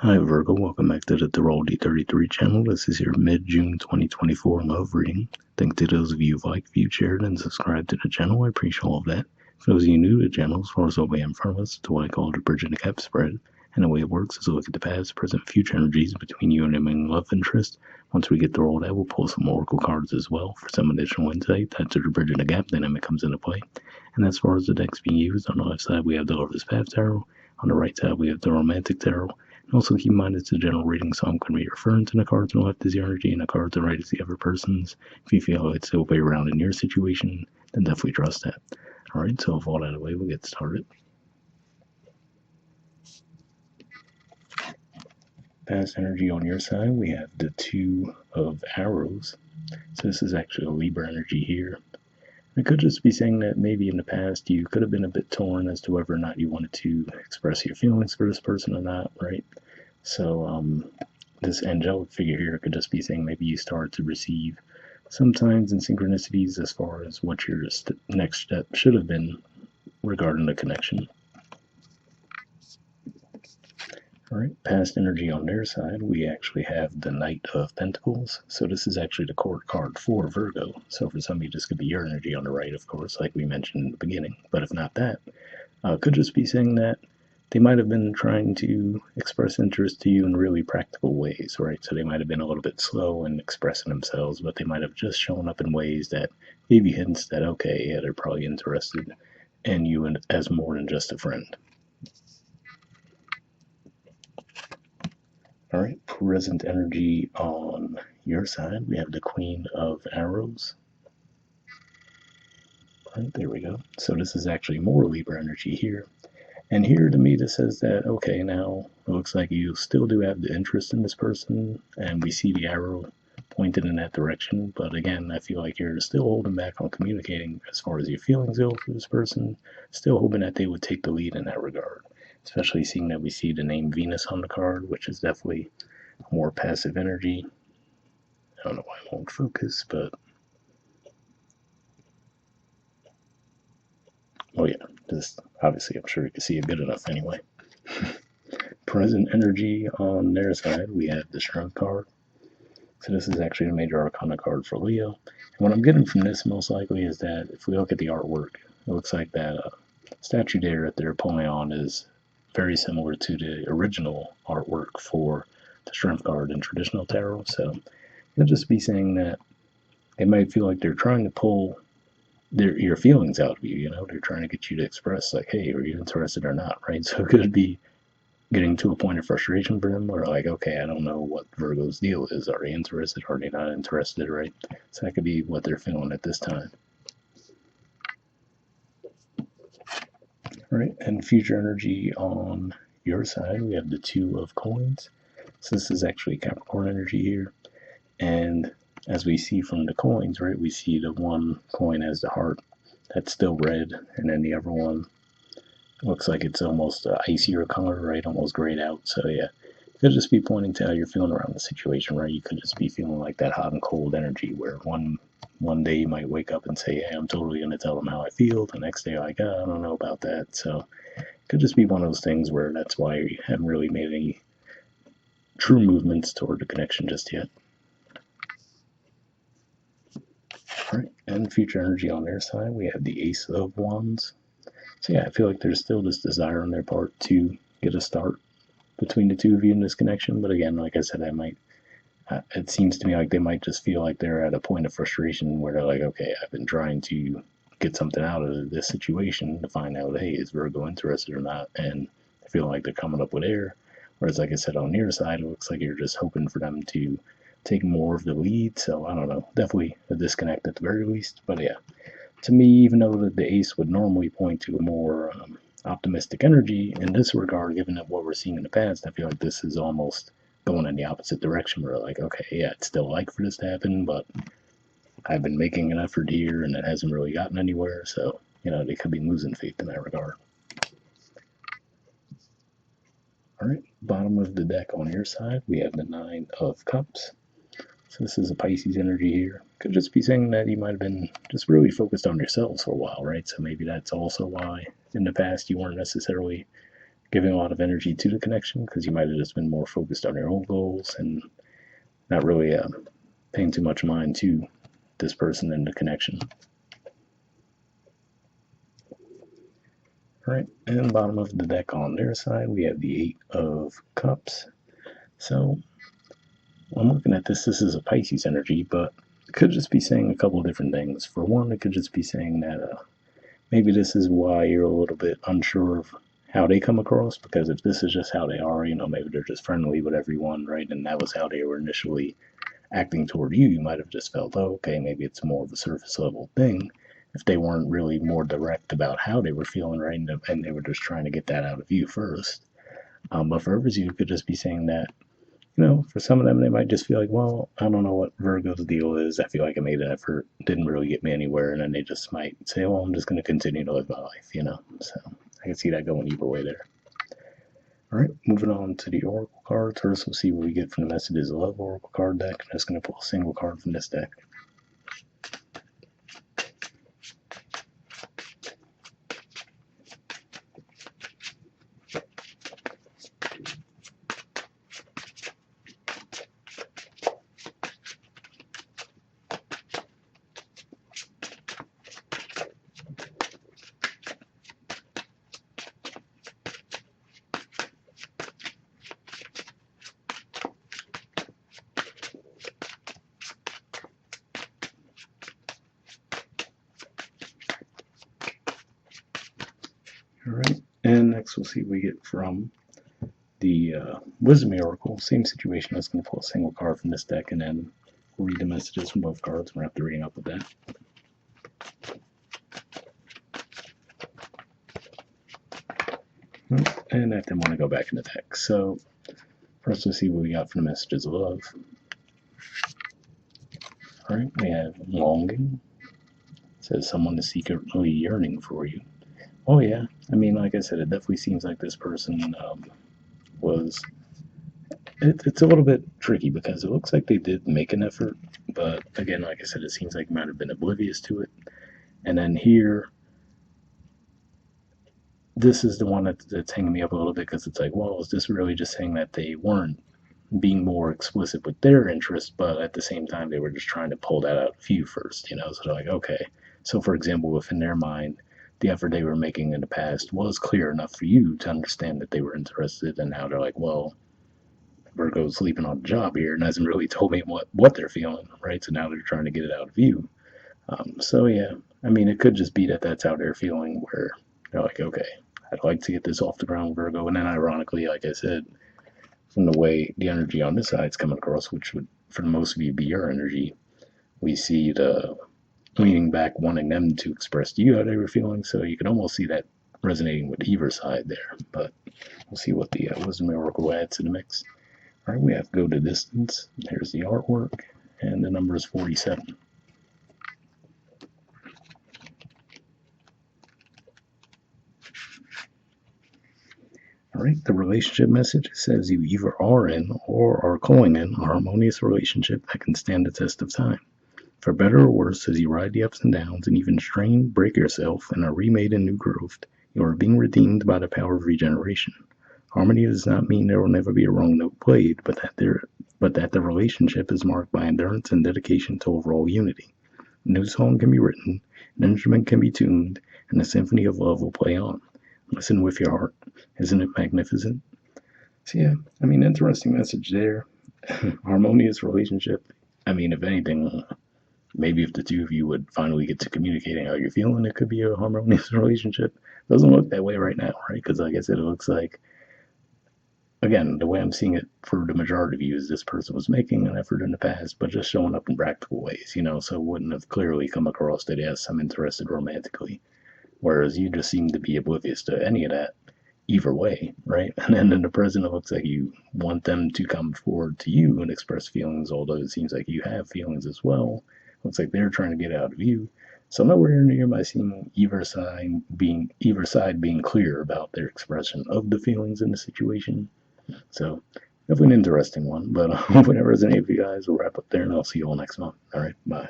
Hi Virgo, welcome back to the Astrology 33 channel. This is your mid-June 2024 love reading. Thanks to those of you who like, viewed, shared, and subscribed to the channel. I appreciate all of that. For those of you new to the channel, as far as the way in front of us, it's what I call the bridge and the gap spread. And the way it works is to look at the past, present, future energies between you and your main love interest. Once we get through all that, we'll pull some oracle cards as well for some additional insight. That's where the bridge and the gap dynamic comes into play. And as far as the decks being used, on the left side we have the Lover's Path Tarot. On the right side we have the Romantic Tarot. Also keep in mind it's a general reading, so I'm going to be referring to the cards on the left as the energy and the cards on the right as the other person's. If you feel it's the way around in your situation, then definitely trust that. Alright, so with all that out of the way, we'll get started. Past energy on your side, we have the Two of Arrows. So this is actually a Libra energy here. It could just be saying that maybe in the past you could have been a bit torn as to whether or not you wanted to express your feelings for this person or not, right? So this angelic figure here could just be saying maybe you start to receive some signs and synchronicities as far as what your next step should have been regarding the connection. All right, past energy on their side, we actually have the Knight of Pentacles. So this is actually the court card for Virgo. So for some of you, this could be your energy on the right, of course, like we mentioned in the beginning. But if not that, could just be saying that they might have been trying to express interest to you in really practical ways, right? So they might have been a little bit slow in expressing themselves, but they might have just shown up in ways that gave you hints that, okay, yeah, they're probably interested in you as more than just a friend. All right, present energy on your side, we have the Queen of Arrows. All right, there we go. So this is actually more Libra energy here. And here to me, this says that, okay, now it looks like you still do have the interest in this person, and we see the arrow pointed in that direction. But again, I feel like you're still holding back on communicating as far as your feelings go for this person, still hoping that they would take the lead in that regard, especially seeing that we see the name Venus on the card, which is definitely more passive energy. I don't know why I won't focus, but oh yeah, just obviously I'm sure you can see it good enough anyway. Present energy on their side, we have the Strength card. So this is actually a major arcana card for Leo. And what I'm getting from this most likely is that if we look at the artwork, it looks like that statue there that they're pulling on is very similar to the original artwork for the Strength card in traditional tarot. So it'll just be saying that they might feel like they're trying to pull your feelings out of you, you know, they're trying to get you to express like, hey, are you interested or not, right? So it could be getting to a point of frustration for them where like, okay, I don't know what Virgo's deal is. Are they interested? Are they not interested, right? So that could be what they're feeling at this time. All right, and future energy on your side, we have the Two of Coins. So this is actually Capricorn energy here. And as we see from the coins, right, we see the one coin as the heart that's still red, and then the other one looks like it's almost icier color, right, almost grayed out. So yeah, it could just be pointing to how you're feeling around the situation, right? You could just be feeling like that hot and cold energy where one day you might wake up and say, hey, I'm totally going to tell them how I feel. The next day, like, oh, I don't know about that. So it could just be one of those things where that's why you haven't really made any true movements toward the connection just yet. All right, and future energy on their side, we have the Ace of Wands. So yeah, I feel like there's still this desire on their part to get a start between the two of you in this connection. But again, like I said, it seems to me like they might just feel like they're at a point of frustration where they're like, okay, I've been trying to get something out of this situation to find out, hey, is Virgo interested or not? And I feel like they're coming up with air. Whereas, like I said, on your side, it looks like you're just hoping for them to take more of the lead. So I don't know, definitely a disconnect at the very least. But yeah, to me, even though the ace would normally point to a more optimistic energy in this regard, given that what we're seeing in the past, I feel like this is almost going in the opposite direction. Where like, okay, yeah, I'd still like for this to happen, but I've been making an effort here and it hasn't really gotten anywhere. So, you know, they could be losing faith in that regard. All right, bottom of the deck on your side, we have the Nine of Cups. So this is a Pisces energy here. Could just be saying that you might have been just really focused on yourselves for a while, right? So maybe that's also why in the past you weren't necessarily giving a lot of energy to the connection because you might have just been more focused on your own goals and not really paying too much mind to this person and the connection. All right, and bottom of the deck on their side, we have the Eight of Cups. So I'm looking at this. This is a Pisces energy, but it could just be saying a couple of different things. For one, it could just be saying that maybe this is why you're a little bit unsure of how they come across, because if this is just how they are, maybe they're just friendly with everyone, right? And that was how they were initially acting toward you. You might have just felt, oh, okay, maybe it's more of a surface level thing if they weren't really more direct about how they were feeling, right? And they were just trying to get that out of you first. But for others, you could just be saying that, for some of them, they might just feel like, well, I don't know what Virgo's deal is. I feel like I made an effort, didn't really get me anywhere. And then they just might say, well, I'm just going to continue to live my life, So I can see that going either way there. All right, moving on to the Oracle cards. First, we'll see what we get from the Messages of Love Oracle card deck. I'm just going to pull a single card from this deck. All right, and next we'll see what we get from the Wisdom Oracle. Same situation. I was going to pull a single card from this deck and then read the messages from both cards. We're after reading up with that. And I then want to go back in the deck. So first, we'll see what we got from the Messages of Love. All right, we have longing. It says someone is secretly yearning for you. Oh yeah, like I said, it definitely seems like this person was. It's a little bit tricky because it looks like they did make an effort, but again, like I said, it seems like you might have been oblivious to it. And then here, this is the one that's hanging me up a little bit because it's like, well, is this really just saying that they weren't being more explicit with their interest, but at the same time, they were just trying to pull that out of you first, So they're like, okay. So, for example, if in their mind, the effort they were making in the past was clear enough for you to understand that they were interested, and now they're like, well, Virgo's sleeping on the job here and hasn't really told me what they're feeling, right? So now they're trying to get it out of you. So yeah, it could just be that that's how they're feeling, where they're like, okay, I'd like to get this off the ground, Virgo. And then ironically, like I said, from the way the energy on this side is coming across, which would, for most of you, be your energy, we see the leaning back, wanting them to express to you how they were feeling. So you can almost see that resonating with either side there. But we'll see what the Wisdom Oracle adds to the mix. All right, we have Go to Distance. There's the artwork, and the number is 47. All right, the relationship message says you either are in or are calling in a harmonious relationship that can stand the test of time. For better or worse, as you ride the ups and downs and even strain, break yourself, and are remade in new growth, you are being redeemed by the power of regeneration. Harmony does not mean there will never be a wrong note played, but that the relationship is marked by endurance and dedication to overall unity. A new song can be written, an instrument can be tuned, and the symphony of love will play on. Listen with your heart. Isn't it magnificent? So yeah, interesting message there. Harmonious relationship. If anything, maybe if the two of you would finally get to communicating how you're feeling, it could be a harmonious relationship. Doesn't look that way right now, right? Because like I said, it looks like, again, the way I'm seeing it for the majority of you is this person was making an effort in the past, but just showing up in practical ways, so it wouldn't have clearly come across that, yes, I'm interested romantically. Whereas you just seem to be oblivious to any of that either way, right? And then in the present, it looks like you want them to come forward to you and express feelings, although it seems like you have feelings as well. Looks like they're trying to get out of you. So nowhere near am I seeing either side being clear about their expression of the feelings in the situation. So definitely an interesting one, but hopefully that resonates with you guys. We'll wrap up there, and I'll see you all next month. All right, bye.